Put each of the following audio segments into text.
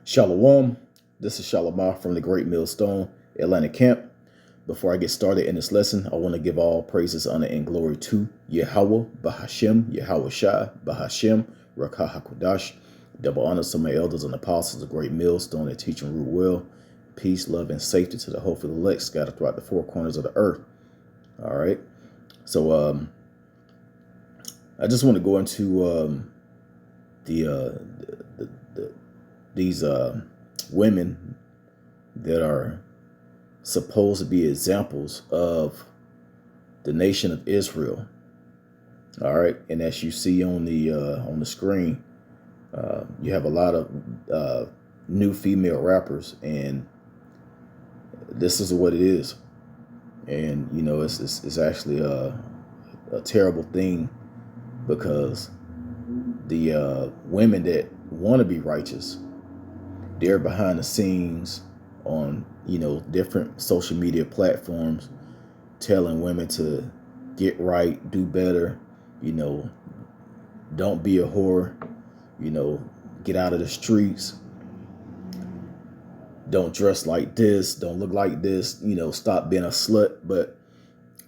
Shalom. This is Shalomah from the Great Millstone Atlantic Camp. Before I get started in this lesson, I want to give all praises, honor, and glory to Yahweh, Bahashem, Yahweh Shai, Bahashem, Rakah HaKodash. Double honors to my elders and apostles of Great Millstone that teach and rule well. Peace, love, and safety to the hope of the elect scattered throughout the four corners of the earth. All right. So I just want to go into these women that are supposed to be examples of the nation of Israel. All right, and as you see on the screen, you have a lot of new female rappers, and this is what it is. And you know, it's actually a terrible thing, because the women that want to be righteous, they're behind the scenes on, you know, different social media platforms, telling women to get right, do better, you know, don't be a whore, you know, get out of the streets, don't dress like this, don't look like this, you know, stop being a slut. But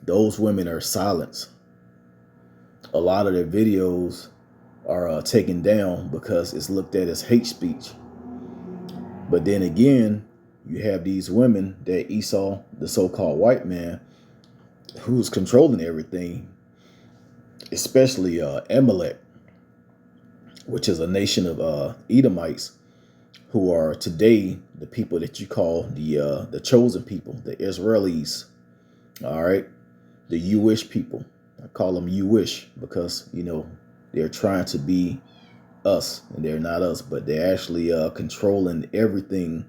those women are silenced. A lot of their videos are taken down because it's looked at as hate speech. But then again, you have these women that Esau, the so-called white man, who's controlling everything, especially Amalek, which is a nation of Edomites, who are today the people that you call the chosen people, the Israelis. All right, the Jewish people. I call them Jewish because, you know, they're trying to be us, and they're not us, but they're actually controlling everything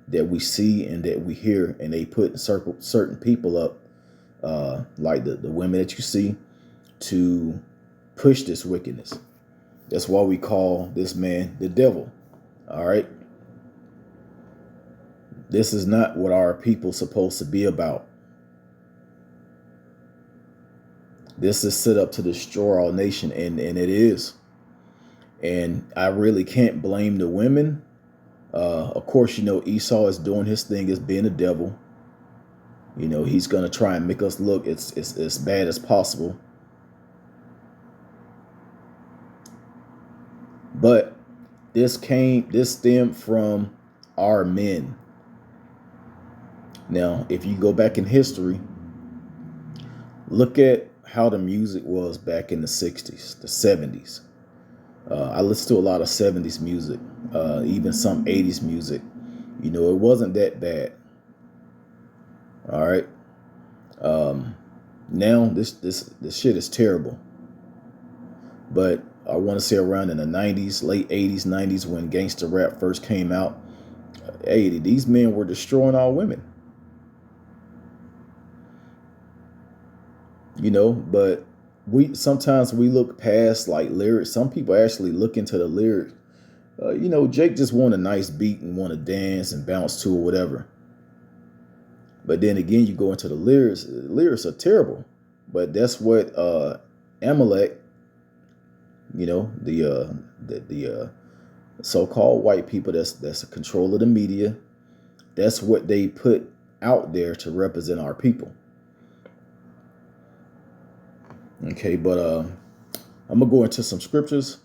that we see and that we hear, and they put certain people up, like the women that you see, to push this wickedness. That's why we call this man the devil. All right, this is not what our people supposed to be about. This is set up to destroy our nation, and it is. And I really can't blame the women. Of course, you know, Esau is doing his thing as being a devil. You know, he's going to try and make us look as bad as possible. But this stemmed from our men. Now, if you go back in history, look at how the music was back in the 60s, the 70s. I listened to a lot of 70s music, even some 80s music. You know, it wasn't that bad. All right. Now this shit is terrible. But I want to say around in the 90s, late 80s, 90s, when gangster rap first came out, hey, these men were destroying all women. You know, but sometimes we look past like lyrics. Some people actually look into the lyrics. You know, Jake just want a nice beat and want to dance and bounce to or whatever. But then again, you go into the lyrics. The lyrics are terrible. But that's what Amalek, you know, the so-called white people that's a control of the media. That's what they put out there to represent our people. Okay, but I'm gonna go into some scriptures.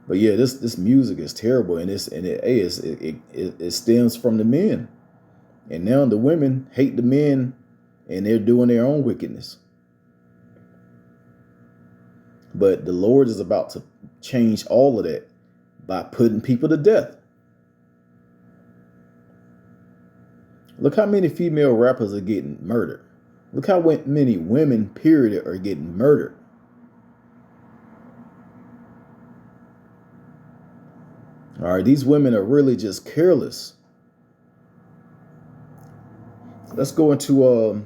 But yeah, this music is terrible, and it stems from the men, and now the women hate the men, and they're doing their own wickedness. But the Lord is about to change all of that by putting people to death. Look how many female rappers are getting murdered. Look how many women, period, are getting murdered. All right, these women are really just careless. Let's go into,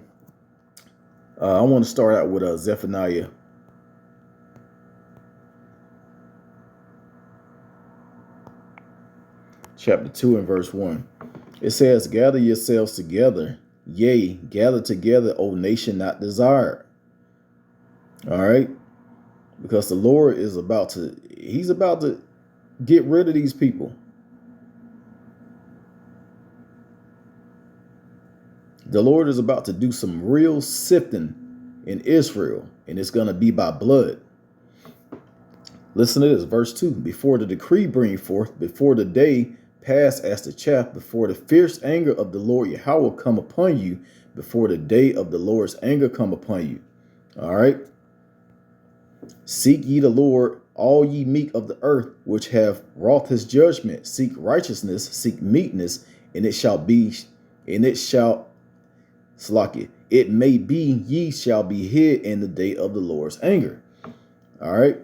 I want to start out with Zephaniah. Chapter 2 and verse 1. It says, gather yourselves together. Yea, gather together, O nation not desired. All right. Because the Lord is he's about to get rid of these people. The Lord is about to do some real sifting in Israel, and it's going to be by blood. Listen to this, verse 2. Before the decree bring forth, before the day pass as the chaff, before the fierce anger of the Lord Yahweh come upon you, before the day of the Lord's anger come upon you. All right. Seek ye the Lord, all ye meek of the earth, which have wrought his judgment. Seek righteousness, seek meekness, and it shall be, and it shall, Slakia, it may be ye shall be hid in the day of the Lord's anger. All right.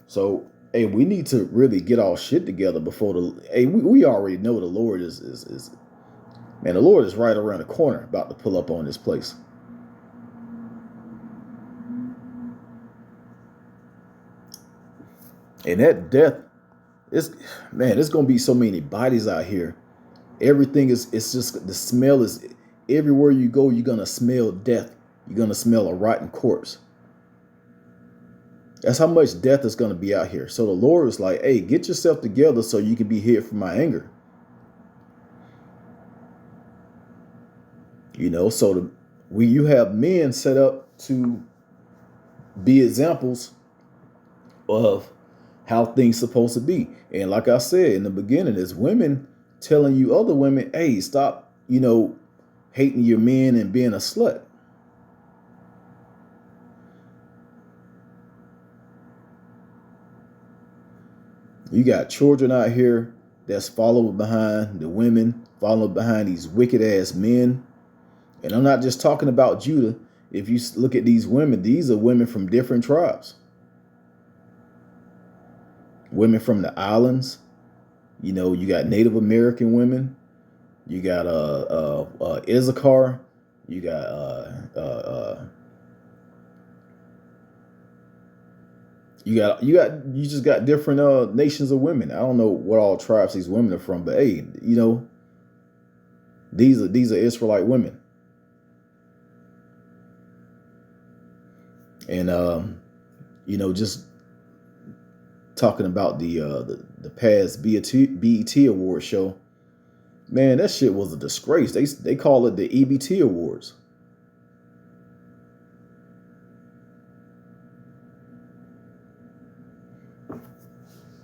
So, hey, we need to really get our shit together before we already know the Lord is man, the Lord is right around the corner, about to pull up on this place. And that death is, man, there's going to be so many bodies out here. Everything it's just, the smell is, everywhere you go, you're going to smell death. You're going to smell a rotten corpse. That's how much death is going to be out here. So the Lord is like, hey, get yourself together so you can be hid from my anger. You know, so you have men set up to be examples of how things supposed to be. And like I said in the beginning, it's women telling you other women, hey, stop, hating your men and being a slut. You got children out here that's following behind the women, following behind these wicked ass men. And I'm not just talking about Judah. If you look at these women, these are women from different tribes. Women from the islands. You got Native American women. You got Issachar. You got you just got different nations of women. I don't know what all tribes these women are from, but hey, these are Israelite women. And just talking about the past BET award show, man, that shit was a disgrace. They call it the EBT Awards.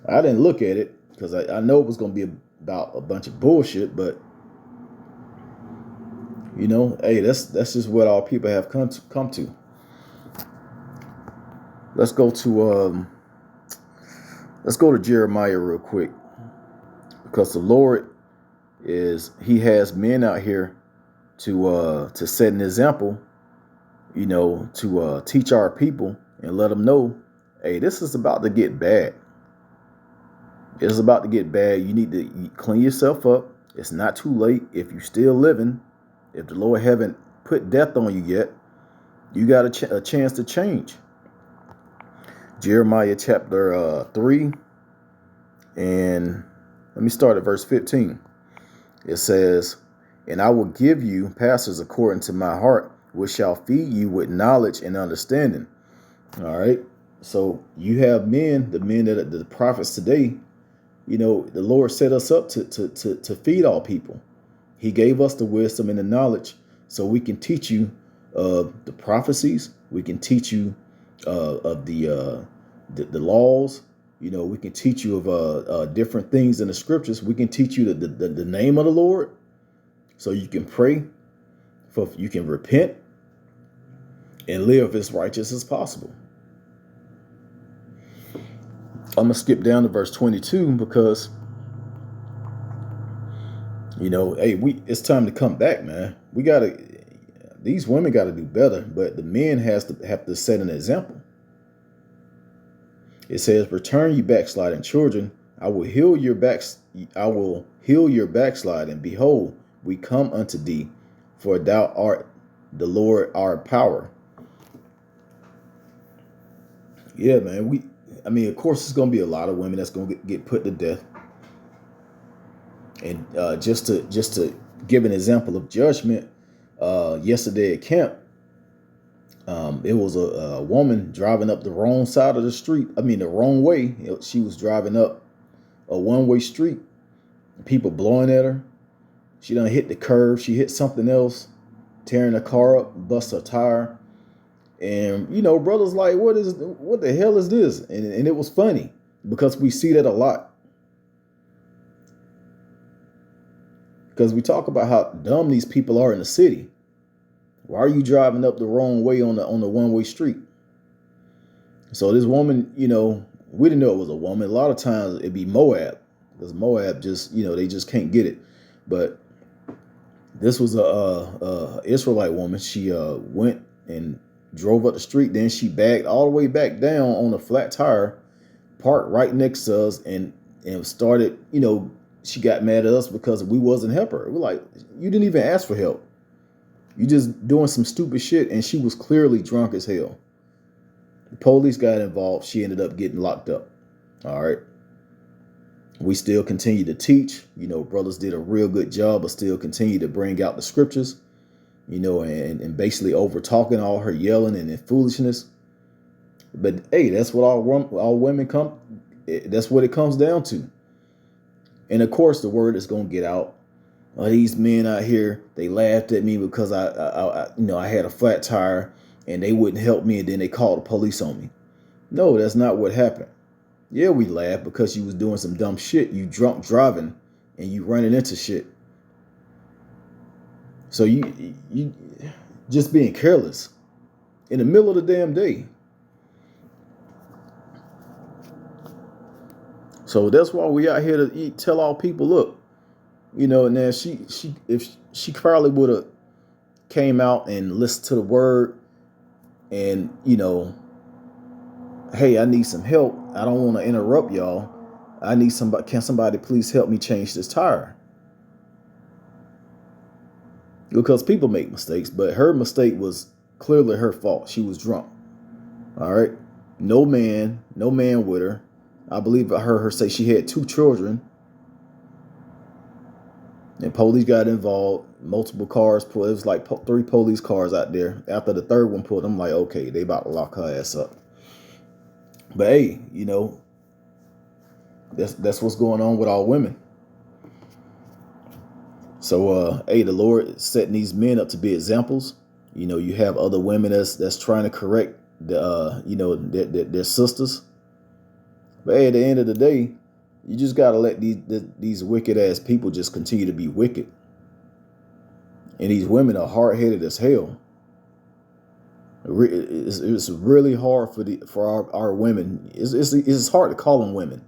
I didn't look at it because I know it was going to be about a bunch of bullshit, but hey, that's just what all people have come to. Let's go to Jeremiah real quick, because the Lord he has men out here to set an example, to teach our people and let them know, hey, this is about to get bad. It's about to get bad. You need to clean yourself up. It's not too late. If you're still living, if the Lord haven't put death on you yet, you got a chance to change. Jeremiah chapter 3, and let me start at verse 15. It says, and I will give you pastors according to my heart, which shall feed you with knowledge and understanding. All right. So you have the prophets today. The Lord set us up to feed all people. He gave us the wisdom and the knowledge so we can teach you the prophecies. We can teach you of the laws. We can teach you of different things in the scriptures. We can teach you the name of the Lord, so you can pray, you can repent and live as righteous as possible. I'm going to skip down to verse 22 because, hey, it's time to come back, man. These women got to do better, but the men have to set an example. It says, return you backsliding children. I will heal your backslide, and behold, we come unto thee, for thou art the Lord our power. Yeah, man, of course, there's going to be a lot of women that's going to get put to death. And just to give an example of judgment, yesterday at camp, it was a woman driving up the wrong side of the street. The wrong way. She was driving up a one-way street. People blowing at her. She done hit the curve. She hit something else. tearing the car up, bust a tire. And, brothers like, what the hell is this? And it was funny because we see that a lot. Because we talk about how dumb these people are in the city. Why are you driving up the wrong way on the one-way street? So this woman, we didn't know it was a woman. A lot of times it'd be Moab, because Moab just, they just can't get it. But this was a Israelite woman. She went and drove up the street. Then she backed all the way back down on a flat tire, parked right next to us, and started, she got mad at us because we wasn't help her. We're like, you didn't even ask for help. You just doing some stupid shit, and she was clearly drunk as hell. The police got involved. She ended up getting locked up. All right. We still continue to teach. Brothers did a real good job, but still continue to bring out the scriptures, and basically over talking all her yelling and foolishness. But hey, that's what all women come. That's what it comes down to. And of course, the word is going to get out. These men out here, they laughed at me because I had a flat tire and they wouldn't help me, and then they called the police on me. No, that's not what happened. Yeah, we laughed because you was doing some dumb shit. You drunk driving and you running into shit. So you just being careless in the middle of the damn day. So that's why we out here to tell all people, look, now if she probably would have came out and listened to the word and, hey, I need some help. I don't want to interrupt y'all. I need somebody. Can somebody please help me change this tire? Because people make mistakes, but her mistake was clearly her fault. She was drunk. All right. No man with her. I believe I heard her say she had 2 children. And police got involved. Multiple cars pulled. It was like 3 police cars out there. After the 3rd one pulled, I'm like, okay, they about to lock her ass up. But hey, that's what's going on with all women. So hey, the Lord is setting these men up to be examples. You have other women that's trying to correct their sisters. But hey, at the end of the day, you just gotta let these wicked ass people just continue to be wicked. And these women are hard headed as hell. It's really hard for our women. It's hard to call them women.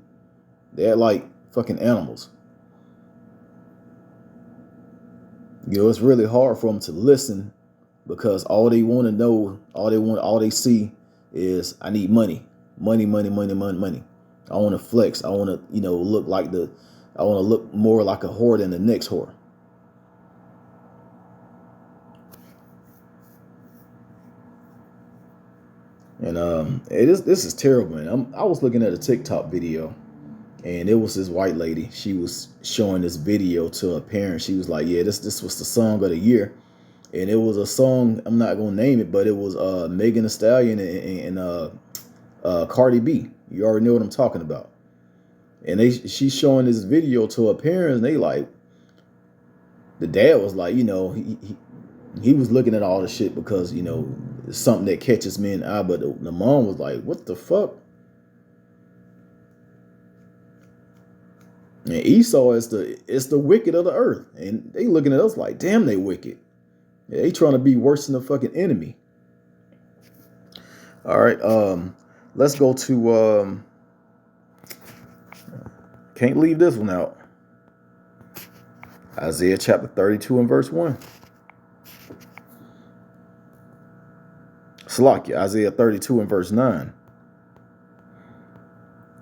They're like fucking animals. It's really hard for them to listen because all they want to know, all they see is, I need money. Money. I want to flex. I want to, I want to look more like a whore than the next whore. And this is terrible, man. I was looking at a TikTok video, and it was this white lady. She was showing this video to her parents. She was like, yeah, this was the song of the year. And it was a song, I'm not going to name it, but it was Megan Thee Stallion and Cardi B. You already know what I'm talking about. And she's showing this video to her parents, and they like, the dad was like, he was looking at all the shit because, it's something that catches me in the eye. But the mom was like, what the fuck? And Esau is the wicked of the earth. And they looking at us like, damn, they wicked. Yeah, they trying to be worse than the fucking enemy. All right. Let's go to, can't leave this one out. Isaiah chapter 32 and verse 1. Salakia, Isaiah 32 and verse 9.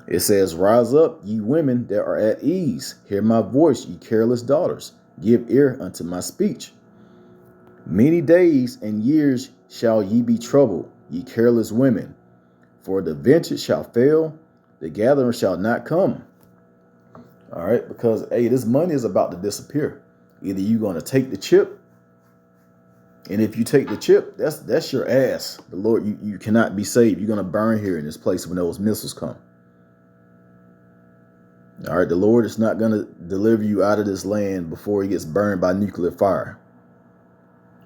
It says, rise up, ye women that are at ease. Hear my voice, ye careless daughters. Give ear unto my speech. Many days and years shall ye be troubled, ye careless women. For the vintage shall fail, the gathering shall not come. All right, because, hey, this money is about to disappear. Either you're going to take the chip, and if you take the chip, that's your ass. The Lord, you cannot be saved. You're going to burn here in this place when those missiles come. All right, the Lord is not going to deliver you out of this land before he gets burned by nuclear fire.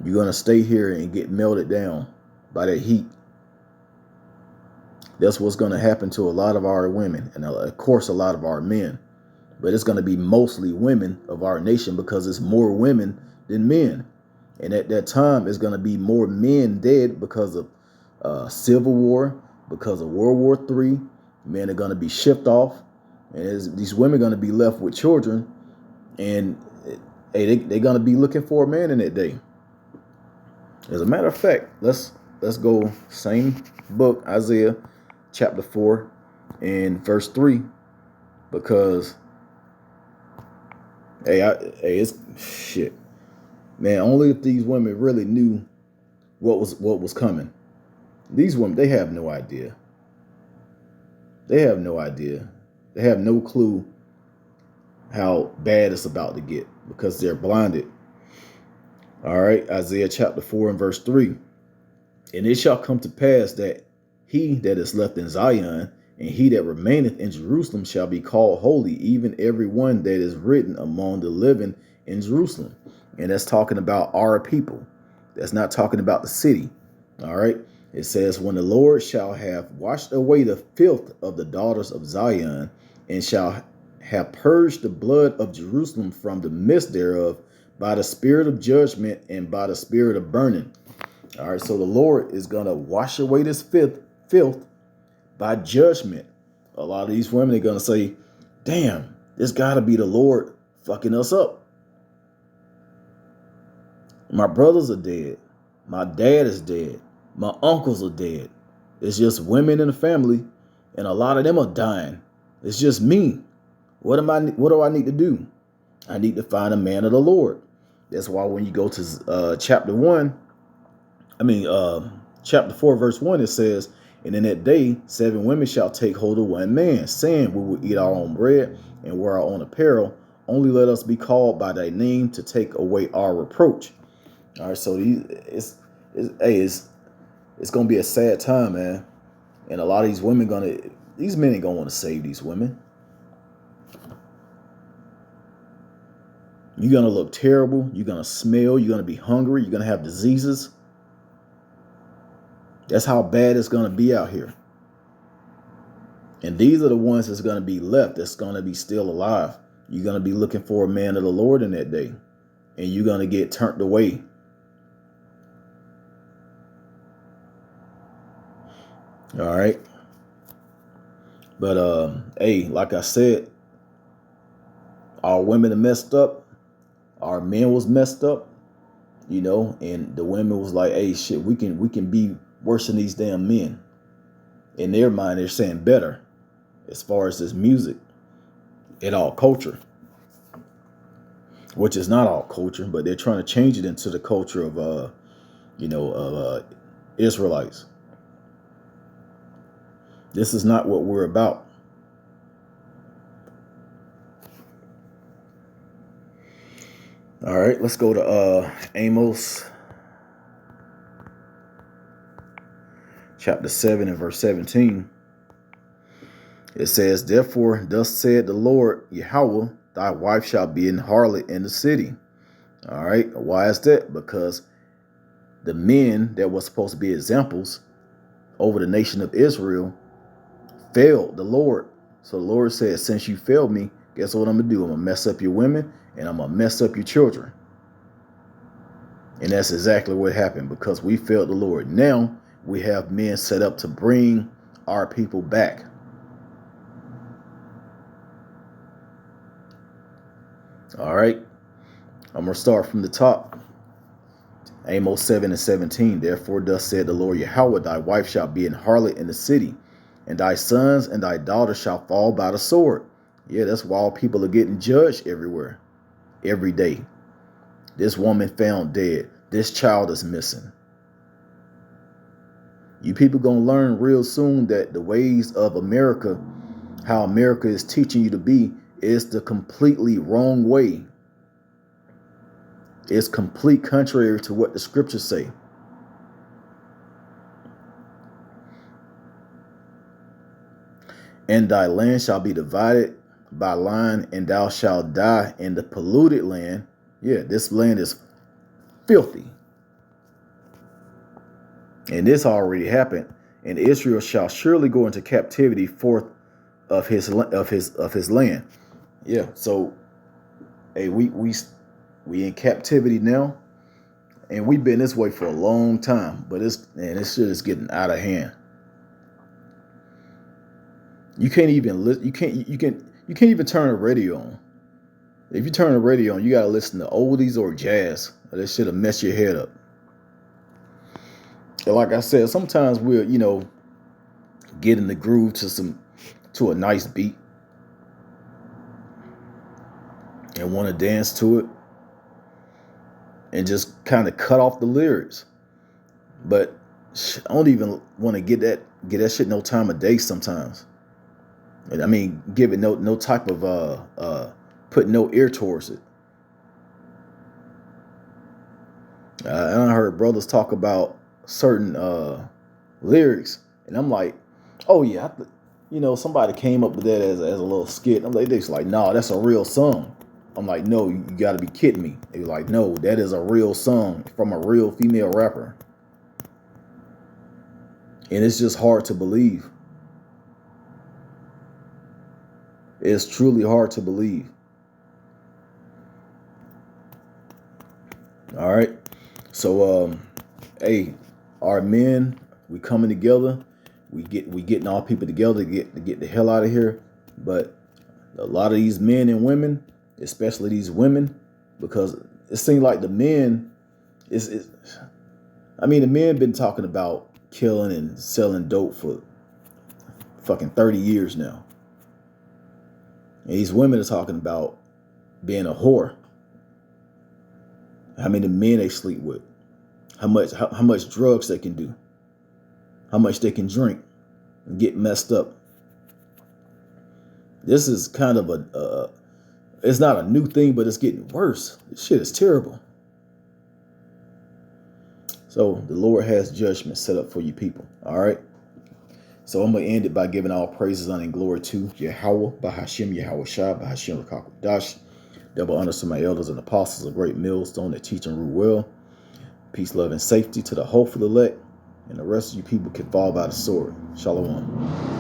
You're going to stay here and get melted down by that heat. That's what's going to happen to a lot of our women, and of course a lot of our men. But it's going to be mostly women of our nation, because it's more women than men. And at that time, it's going to be more men dead because of Civil War, because of World War III. Men are going to be shipped off, and these women are going to be left with children, and they're going to be looking for a man in that day. As a matter of fact, let's go same book, Isaiah chapter 4 and verse 3, because it's shit, man. Only if these women really knew what was coming. These women, they have no idea. They have no idea. They have no clue how bad it's about to get, because they're blinded. All right, Isaiah chapter 4 and verse 3. And it shall come to pass that he that is left in Zion and he that remaineth in Jerusalem shall be called holy, even every one that is written among the living in Jerusalem. And that's talking about our people. That's not talking about the city. All right. It says, when the Lord shall have washed away the filth of the daughters of Zion, and shall have purged the blood of Jerusalem from the midst thereof, by the spirit of judgment and by the spirit of burning. All right, so the Lord is going to wash away this filth by judgment. A lot of these women are going to say, damn, this got to be the Lord fucking us up. My brothers are dead. My dad is dead. My uncles are dead. It's just women in the family, and a lot of them are dying. It's just me. What do I need to do? I need to find a man of the Lord. That's why when you go to chapter 4, verse 1, it says, and in that day, 7 women shall take hold of one man, saying, we will eat our own bread and wear our own apparel. Only let us be called by thy name to take away our reproach. All right, so it's going to be a sad time, man. And a lot of these men ain't going to want to save these women. You're going to look terrible. You're going to smell. You're going to be hungry. You're going to have diseases. That's how bad it's going to be out here. And these are the ones that's going to be left, that's going to be still alive. You're going to be looking for a man of the Lord in that day. And you're going to get turned away. All right. But, hey, like I said, our women are messed up. Our men was messed up, and the women was like, hey, shit, we can be worse than these damn men. In their mind, they're saying better as far as this music and all culture, which is not all culture, but they're trying to change it into the culture of, Israelites. This is not what we're about. All right, let's go to Amos chapter 7 and verse 17. It says, therefore, thus said the Lord Yahweh, thy wife shall be an harlot in the city. All right, why is that? Because the men that were supposed to be examples over the nation of Israel failed the Lord. So the Lord said, since you failed me, guess what I'm going to do? I'm going to mess up your women, and I'm going to mess up your children. And that's exactly what happened, because we failed the Lord. Now we have men set up to bring our people back. All right. I'm going to start from the top. Amos 7 and 17. Therefore, thus said the Lord Yahweh, thy wife shall be an harlot in the city, and thy sons and thy daughters shall fall by the sword. Yeah, that's why all people are getting judged everywhere, every day. This woman found dead. This child is missing. You people gonna learn real soon that the ways of America, how America is teaching you to be, is the completely wrong way. It's complete contrary to what the scriptures say. And thy land shall be divided by line, and thou shalt die in the polluted land. Yeah, this land is filthy. And this already happened. And Israel shall surely go into captivity forth of his land. Yeah. So, hey, we in captivity now, and we've been this way for a long time. But this shit is getting out of hand. You can't even listen. You can't even turn the radio on. If you turn the radio on, you gotta listen to oldies or jazz. Or that shit'll mess your head up. And like I said, sometimes we'll, get in the groove to a nice beat and want to dance to it and just kind of cut off the lyrics. But I don't even want to get that shit no time of day sometimes. I mean, give it no type of put no ear towards it. I heard brothers talk about certain lyrics, and I'm like, oh yeah, somebody came up with that as a little skit. I'm like, they're like, nah, that's a real song. I'm like, no, you got to be kidding me. They were like, no, that is a real song from a real female rapper, and it's just hard to believe. It's truly hard to believe. All right. So, hey, our men, we coming together. We getting all people together to get the hell out of here. But a lot of these men and women, especially these women, because it seems like the men the men been talking about killing and selling dope for fucking 30 years now. And these women are talking about being a whore. How many men they sleep with, how much drugs they can do, how much they can drink and get messed up. This is kind of it's not a new thing, but it's getting worse. This shit is terrible. So the Lord has judgment set up for you people. All right. So I'm going to end it by giving all praises, honor, and glory to Yahweh, Bahashim, Yahweh Shah, Bahashim, Rakakwadash. Double honors to my elders and apostles, a great millstone that teach and rule well. Peace, love, and safety to the hopeful elect, and the rest of you people can fall by the sword. Shalom.